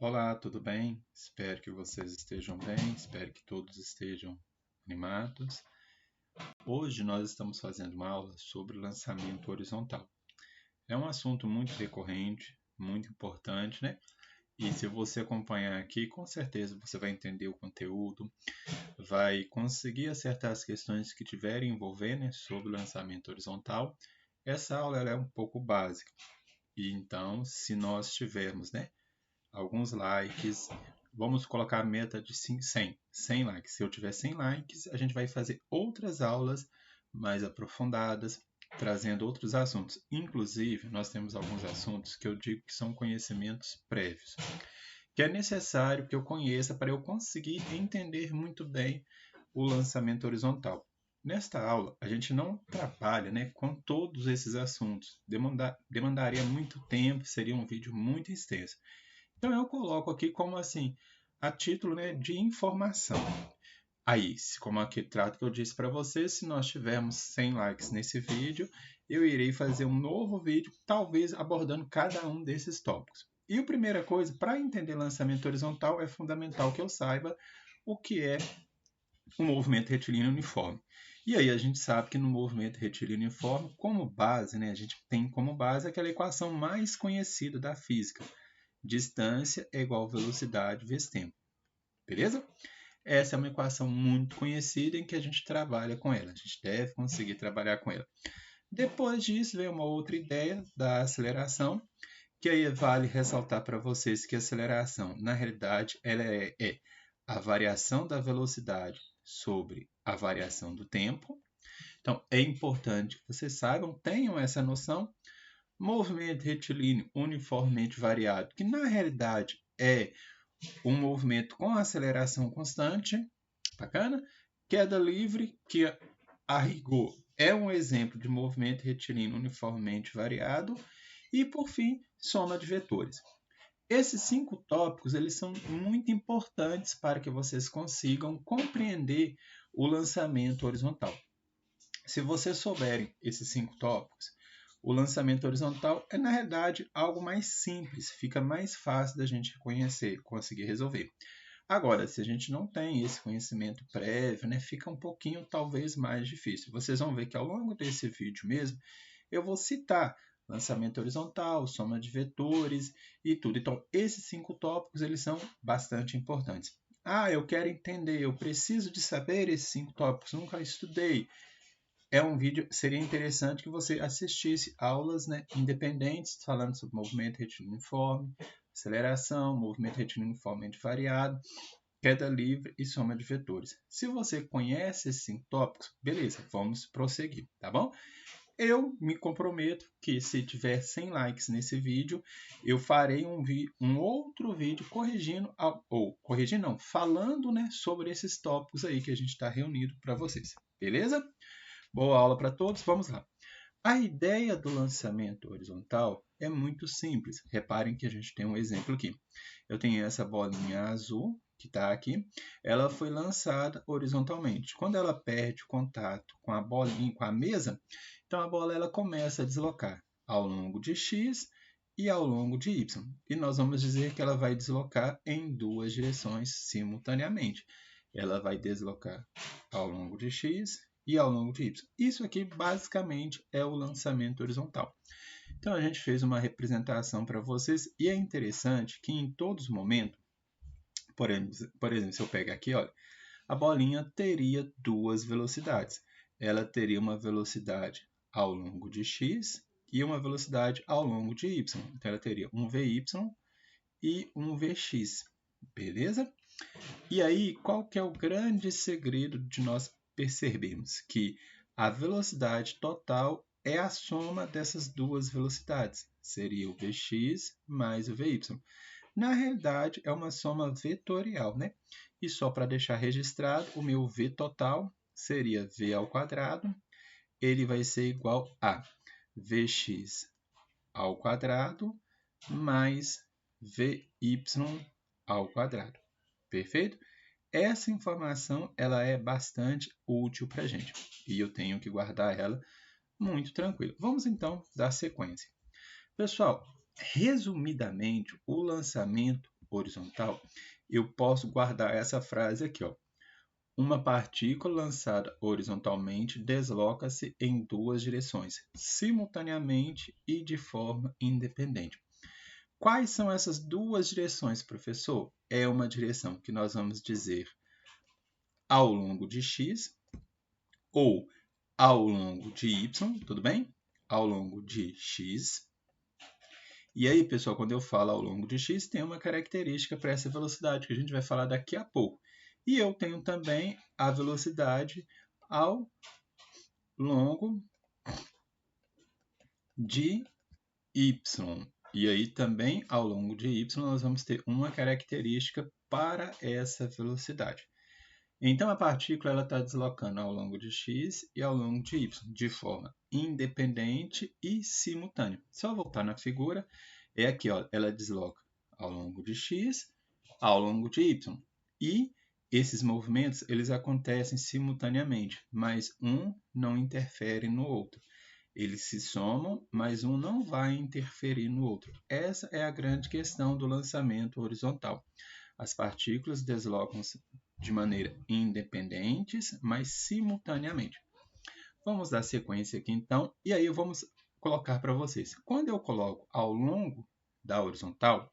Olá, tudo bem? Espero que vocês estejam bem, espero que todos estejam animados. Hoje nós estamos fazendo uma aula sobre lançamento horizontal. É um assunto muito recorrente, muito importante, né? E se você acompanhar aqui, com certeza você vai entender o conteúdo, vai conseguir acertar as questões que tiverem envolver, né, sobre o lançamento horizontal. Essa aula ela é um pouco básica. E então, se nós tivermos, né, alguns likes. Vamos colocar a meta de 100 likes. Se eu tiver 100 likes, a gente vai fazer outras aulas mais aprofundadas, trazendo outros assuntos. Inclusive, nós temos alguns assuntos que eu digo que são conhecimentos prévios, que é necessário que eu conheça para eu conseguir entender muito bem o lançamento horizontal. Nesta aula, a gente não trabalha, né, com todos esses assuntos. Demandaria muito tempo, seria um vídeo muito extenso. Então eu coloco aqui como assim, a título, né, de informação. Aí, como aqui trato que eu disse para vocês, se nós tivermos 100 likes nesse vídeo, eu irei fazer um novo vídeo, talvez abordando cada um desses tópicos. E a primeira coisa, para entender lançamento horizontal, é fundamental que eu saiba o que é o movimento retilíneo uniforme. E aí a gente sabe que no movimento retilíneo uniforme, como base, né, a gente tem como base aquela equação mais conhecida da física, distância é igual a velocidade vezes tempo. Beleza? Essa é uma equação muito conhecida em que a gente trabalha com ela. A gente deve conseguir trabalhar com ela. Depois disso, vem uma outra ideia da aceleração, que aí vale ressaltar para vocês que a aceleração, na realidade, ela é a variação da velocidade sobre a variação do tempo. Então, é importante que vocês saibam, tenham essa noção. Movimento retilíneo uniformemente variado, que na realidade é um movimento com aceleração constante, bacana. Queda livre, que a rigor é um exemplo de movimento retilíneo uniformemente variado. E, por fim, soma de vetores. Esses 5 tópicos eles são muito importantes para que vocês consigam compreender o lançamento horizontal. Se vocês souberem esses 5 tópicos, o lançamento horizontal é, na realidade, algo mais simples, fica mais fácil da gente conhecer, conseguir resolver. Agora, se a gente não tem esse conhecimento prévio, né, fica um pouquinho, talvez, mais difícil. Vocês vão ver que ao longo desse vídeo mesmo, eu vou citar lançamento horizontal, soma de vetores e tudo. Então, esses 5 tópicos, eles são bastante importantes. Ah, eu quero entender, eu preciso de saber esses 5 tópicos, nunca estudei. É um vídeo, seria interessante que você assistisse aulas, né, independentes falando sobre movimento retilíneo uniforme, aceleração, movimento retilíneo uniformemente variado, queda livre e soma de vetores. Se você conhece esses 5 tópicos, beleza, vamos prosseguir, tá bom? Eu me comprometo que se tiver 100 likes nesse vídeo, eu farei um outro vídeo corrigindo, falando, né, sobre esses tópicos aí que a gente está reunido para vocês, beleza? Boa aula para todos, vamos lá. A ideia do lançamento horizontal é muito simples. Reparem que a gente tem um exemplo aqui. Eu tenho essa bolinha azul que está aqui. Ela foi lançada horizontalmente. Quando ela perde o contato com a bolinha, com a mesa, então a bola ela começa a deslocar ao longo de x e ao longo de y. E nós vamos dizer que ela vai deslocar em duas direções simultaneamente. Ela vai deslocar ao longo de x e ao longo de y. Isso aqui basicamente é o lançamento horizontal. Então a gente fez uma representação para vocês e é interessante que em todos os momentos, por exemplo, se eu pegar aqui, olha, a bolinha teria duas velocidades. Ela teria uma velocidade ao longo de x e uma velocidade ao longo de y. Então ela teria um vy e um vx, beleza? E aí, qual que é o grande segredo de nós percebermos que a velocidade total é a soma dessas duas velocidades? Seria o Vx mais o Vy. Na realidade, é uma soma vetorial, né? E só para deixar registrado, o meu V total seria V ao quadrado, ele vai ser igual a Vx ao quadrado mais Vy ao quadrado. Perfeito? Essa informação ela é bastante útil para a gente e eu tenho que guardar ela muito tranquilo. Vamos então dar sequência. Pessoal, resumidamente, o lançamento horizontal, eu posso guardar essa frase aqui, ó. Uma partícula lançada horizontalmente desloca-se em duas direções, simultaneamente e de forma independente. Quais são essas duas direções, professor? É uma direção que nós vamos dizer ao longo de x ou ao longo de y, tudo bem? Ao longo de x. E aí, pessoal, quando eu falo ao longo de x, tem uma característica para essa velocidade que a gente vai falar daqui a pouco. E eu tenho também a velocidade ao longo de y. E aí também, ao longo de y, nós vamos ter uma característica para essa velocidade. Então, a partícula está deslocando ao longo de x e ao longo de y, de forma independente e simultânea. Só voltar na figura, é aqui, ó, ela desloca ao longo de x, ao longo de y. E esses movimentos, eles acontecem simultaneamente, mas um não interfere no outro. Eles se somam, mas um não vai interferir no outro. Essa é a grande questão do lançamento horizontal. As partículas deslocam-se de maneira independentes, mas simultaneamente. Vamos dar sequência aqui então, e aí vamos colocar para vocês. Quando eu coloco ao longo da horizontal,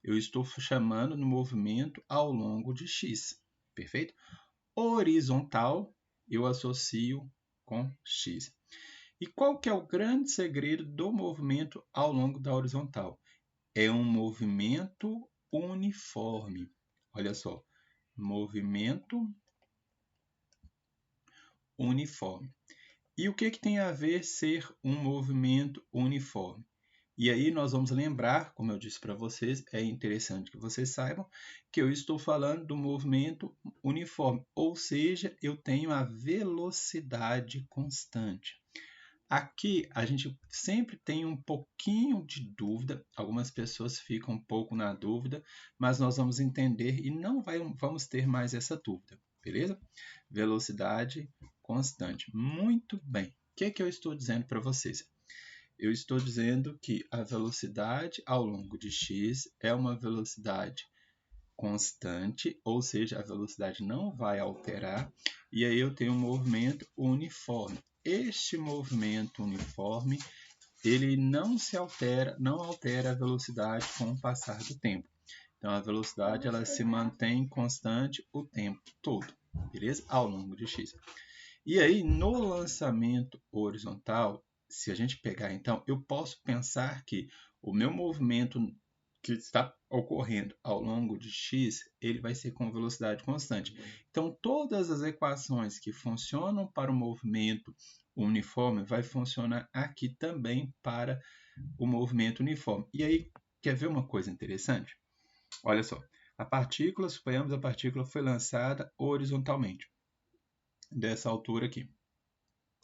eu estou chamando no movimento ao longo de x, perfeito? Horizontal, eu associo com x. E qual que é o grande segredo do movimento ao longo da horizontal? É um movimento uniforme. Olha só, movimento uniforme. E o que tem a ver ser um movimento uniforme? E aí nós vamos lembrar, como eu disse para vocês, é interessante que vocês saibam que eu estou falando do movimento uniforme, ou seja, eu tenho a velocidade constante. Aqui a gente sempre tem um pouquinho de dúvida, algumas pessoas ficam um pouco na dúvida, mas nós vamos entender e não vamos ter mais essa dúvida, beleza? Velocidade constante. Muito bem. O que eu estou dizendo para vocês? Eu estou dizendo que a velocidade ao longo de x é uma velocidade constante, ou seja, a velocidade não vai alterar, e aí eu tenho um movimento uniforme. Este movimento uniforme, ele não altera a velocidade com o passar do tempo. Então, a velocidade ela se mantém constante o tempo todo, beleza? Ao longo de x. E aí, no lançamento horizontal, se a gente pegar, então, eu posso pensar que o meu movimento que está ocorrendo ao longo de x, ele vai ser com velocidade constante. Então, todas as equações que funcionam para o movimento uniforme vai funcionar aqui também para o movimento uniforme. E aí, quer ver uma coisa interessante? Olha só, suponhamos a partícula foi lançada horizontalmente, dessa altura aqui,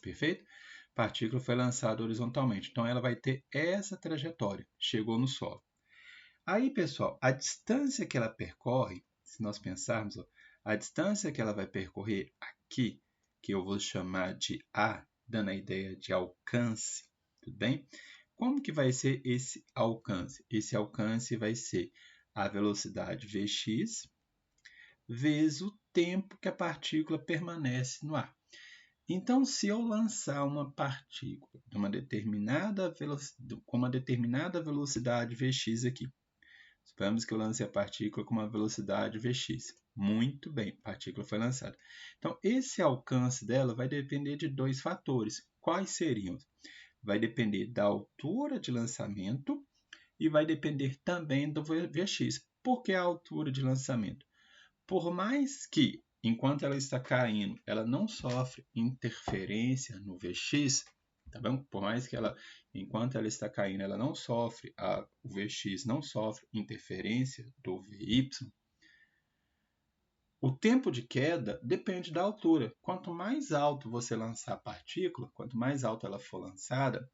perfeito? A partícula foi lançada horizontalmente, então ela vai ter essa trajetória, chegou no solo. Aí, pessoal, a distância que ela percorre, se nós pensarmos, ó, a distância que ela vai percorrer aqui, que eu vou chamar de A, dando a ideia de alcance, tudo bem? Como que vai ser esse alcance? Esse alcance vai ser a velocidade Vx vezes o tempo que a partícula permanece no ar. Então, se eu lançar uma partícula com uma determinada velocidade Vx aqui, suponhamos que eu lance a partícula com uma velocidade Vx. Muito bem, a partícula foi lançada. Então, esse alcance dela vai depender de dois fatores. Quais seriam? Vai depender da altura de lançamento e vai depender também do Vx. Por que a altura de lançamento? Por mais que, enquanto ela está caindo, ela não sofre interferência no Vx, tá bom? Por mais que ela, enquanto ela está caindo, ela não sofre, o Vx não sofre interferência do Vy, o tempo de queda depende da altura. Quanto mais alto você lançar a partícula, quanto mais alto ela for lançada,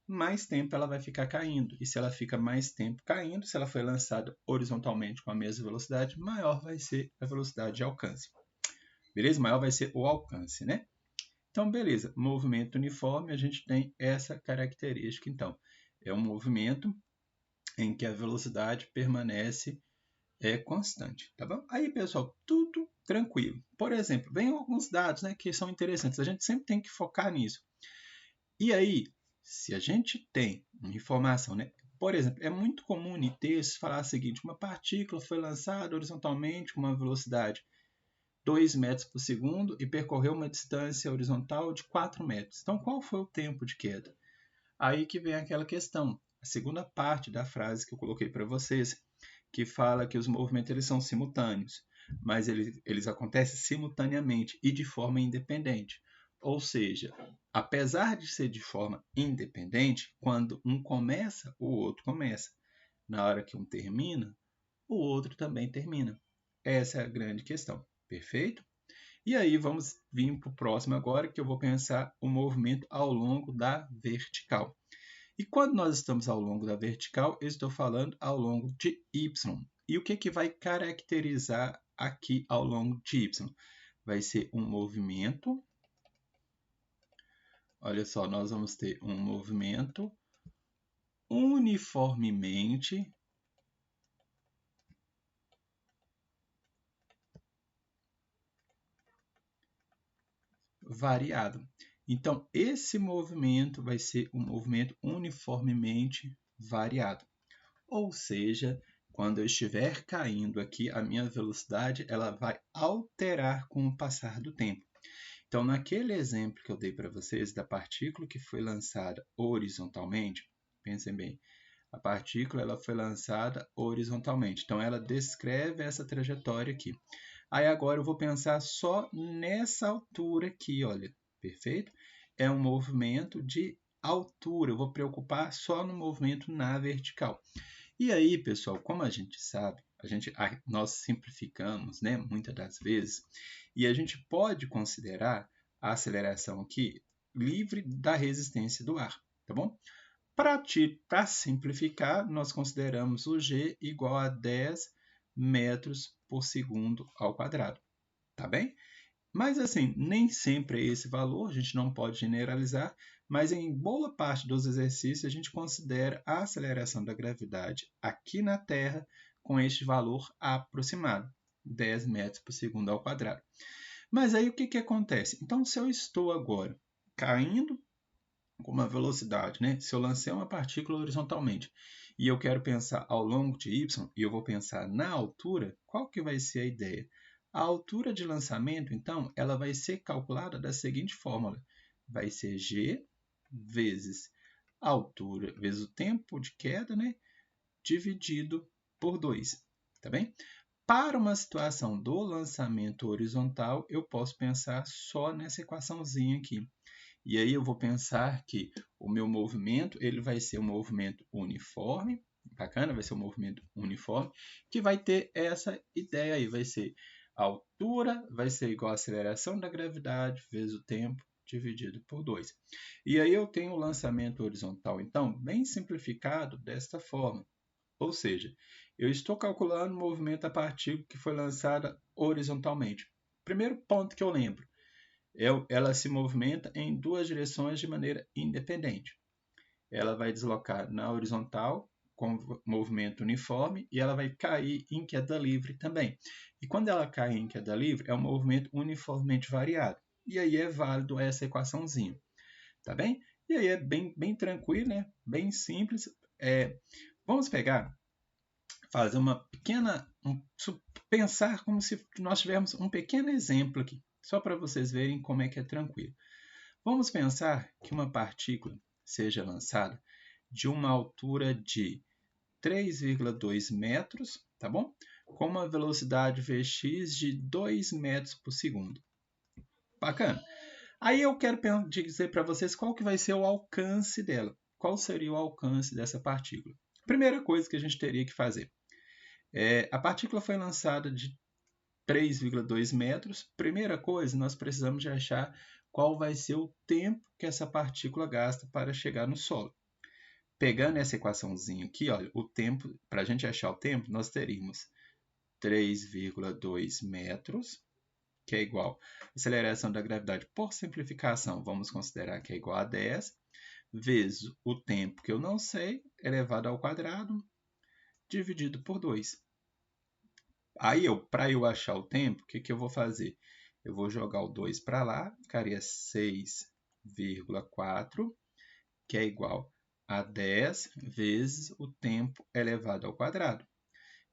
mais tempo ela vai ficar caindo. E se ela fica mais tempo caindo, se ela foi lançada horizontalmente com a mesma velocidade, maior vai ser a velocidade de alcance. Beleza? Maior vai ser o alcance, né? Então, beleza. Movimento uniforme, a gente tem essa característica. Então, é um movimento em que a velocidade permanece é constante, tá bom? Aí, pessoal, tudo tranquilo. Por exemplo, vem alguns dados, né, que são interessantes. A gente sempre tem que focar nisso. E aí, se a gente tem uma informação, né? Por exemplo, é muito comum em textos falar o seguinte: uma partícula foi lançada horizontalmente com uma velocidade 2 metros por segundo e percorreu uma distância horizontal de 4 metros. Então, qual foi o tempo de queda? Aí que vem aquela questão, a segunda parte da frase que eu coloquei para vocês, que fala que os movimentos eles são simultâneos, mas eles acontecem simultaneamente e de forma independente. Ou seja, apesar de ser de forma independente, quando um começa, o outro começa. Na hora que um termina, o outro também termina. Essa é a grande questão, perfeito? E aí vamos vir para o próximo agora, que eu vou pensar o movimento ao longo da vertical. E quando nós estamos ao longo da vertical, eu estou falando ao longo de y. E o que vai caracterizar aqui ao longo de y? Vai ser um movimento. Olha só, nós vamos ter um movimento uniformemente variado. Então, esse movimento vai ser um movimento uniformemente variado. Ou seja, quando eu estiver caindo aqui, a minha velocidade ela vai alterar com o passar do tempo. Então, naquele exemplo que eu dei para vocês da partícula que foi lançada horizontalmente, pensem bem, a partícula ela foi lançada horizontalmente. Então, ela descreve essa trajetória aqui. Aí agora eu vou pensar só nessa altura aqui, olha, perfeito? É um movimento de altura, eu vou preocupar só no movimento na vertical. E aí, pessoal, como a gente sabe, nós simplificamos, né, muitas das vezes, e a gente pode considerar a aceleração aqui livre da resistência do ar, tá bom? Para simplificar, nós consideramos o g igual a 10 metros por segundo ao quadrado, tá bem? Mas assim, nem sempre é esse valor, a gente não pode generalizar, mas em boa parte dos exercícios a gente considera a aceleração da gravidade aqui na Terra com este valor aproximado, 10 metros por segundo ao quadrado. Mas aí o que acontece? Então, se eu estou agora caindo com uma velocidade, né? Se eu lancei uma partícula horizontalmente e eu quero pensar ao longo de y e eu vou pensar na altura, qual que vai ser a ideia? A altura de lançamento, então, ela vai ser calculada da seguinte fórmula. Vai ser g vezes a altura vezes o tempo de queda, né? Dividido por 2, tá bem? Para uma situação do lançamento horizontal, eu posso pensar só nessa equaçãozinha aqui. E aí eu vou pensar que o meu movimento ele vai ser um movimento uniforme, bacana, vai ser um movimento uniforme, que vai ter essa ideia aí, vai ser a altura vai ser igual à aceleração da gravidade vezes o tempo dividido por 2. E aí eu tenho o lançamento horizontal, então, bem simplificado desta forma. Ou seja, eu estou calculando o movimento da partícula que foi lançada horizontalmente. Primeiro ponto que eu lembro, ela se movimenta em duas direções de maneira independente. Ela vai deslocar na horizontal com movimento uniforme e ela vai cair em queda livre também. E quando ela cai em queda livre, é um movimento uniformemente variado. E aí é válido essa equaçãozinha, tá bem? E aí é bem tranquilo, né? Bem simples. Vamos fazer uma pequena, pensar como se nós tivéssemos um pequeno exemplo aqui, só para vocês verem como é que é tranquilo. Vamos pensar que uma partícula seja lançada de uma altura de 3,2 metros, tá bom? Com uma velocidade Vx de 2 metros por segundo. Bacana. Aí eu quero dizer para vocês qual que vai ser o alcance dela. Qual seria o alcance dessa partícula? Primeira coisa que a gente teria que fazer. A partícula foi lançada de 3,2 metros. Primeira coisa, nós precisamos de achar qual vai ser o tempo que essa partícula gasta para chegar no solo. Pegando essa equaçãozinha aqui, olha, o tempo, para a gente achar o tempo, nós teríamos 3,2 metros, que é igual a aceleração da gravidade por simplificação, vamos considerar que é igual a 10, vezes o tempo que eu não sei, elevado ao quadrado, dividido por 2. Aí, para eu achar o tempo, o que eu vou fazer? Eu vou jogar o 2 para lá, ficaria 6,4, que é igual a 10 vezes o tempo elevado ao quadrado.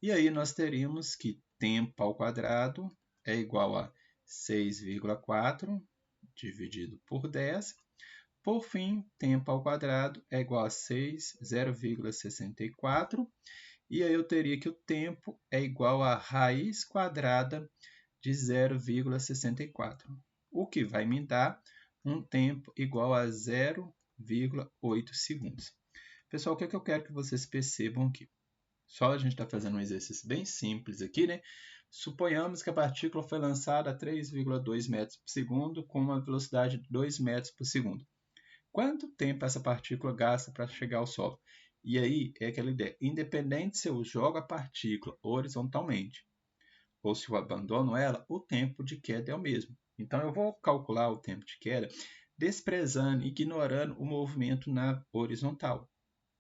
E aí nós teríamos que tempo ao quadrado é igual a 6,4 dividido por 10. Por fim, tempo ao quadrado é igual a 0,64. E aí eu teria que o tempo é igual a raiz quadrada de 0,64, o que vai me dar um tempo igual a 0,8 segundos. Pessoal, o que eu quero que vocês percebam aqui? Só a gente está fazendo um exercício bem simples aqui, né? Suponhamos que a partícula foi lançada a 3,2 metros por segundo com uma velocidade de 2 metros por segundo. Quanto tempo essa partícula gasta para chegar ao solo? E aí é aquela ideia, independente se eu jogo a partícula horizontalmente ou se eu abandono ela, o tempo de queda é o mesmo. Então eu vou calcular o tempo de queda desprezando, ignorando o movimento na horizontal.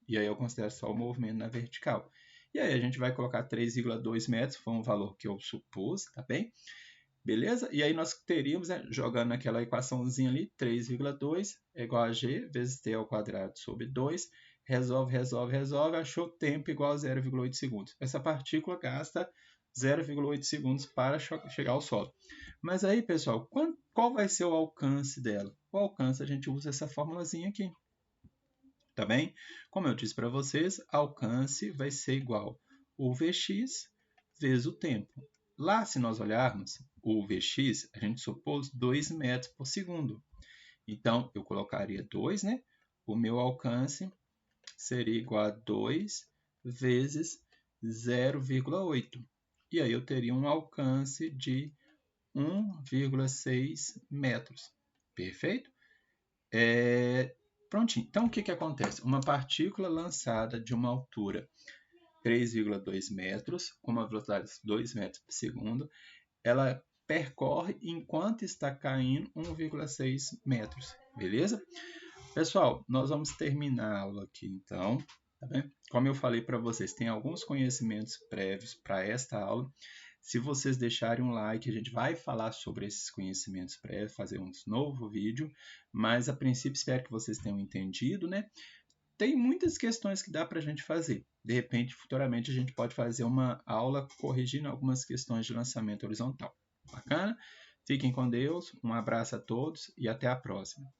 E aí eu considero só o movimento na vertical. E aí a gente vai colocar 3,2 metros, foi um valor que eu supus, tá bem? Beleza? E aí nós teríamos, né, jogando aquela equaçãozinha ali, 3,2 é igual a g vezes t ao quadrado sobre 2. Resolve, achou tempo igual a 0,8 segundos. Essa partícula gasta 0,8 segundos para chegar ao solo. Mas aí, pessoal, qual vai ser o alcance dela? O alcance, a gente usa essa formulazinha aqui. Tá bem? Como eu disse para vocês, alcance vai ser igual o Vx vezes o tempo. Lá, se nós olharmos, o Vx, a gente supôs 2 metros por segundo. Então, eu colocaria 2, né? O meu alcance seria igual a 2 vezes 0,8. E aí eu teria um alcance de 1,6 metros. Perfeito? Prontinho. Então, o que acontece? Uma partícula lançada de uma altura 3,2 metros, com uma velocidade de 2 metros por segundo, ela percorre, enquanto está caindo, 1,6 metros. Beleza? Pessoal, nós vamos terminar a aula aqui, então. Tá bem? Como eu falei para vocês, tem alguns conhecimentos prévios para esta aula. Se vocês deixarem um like, a gente vai falar sobre esses conhecimentos prévios, fazer um novo vídeo, mas a princípio espero que vocês tenham entendido, né? Tem muitas questões que dá para a gente fazer. De repente, futuramente, a gente pode fazer uma aula corrigindo algumas questões de lançamento horizontal. Bacana? Fiquem com Deus, um abraço a todos e até a próxima.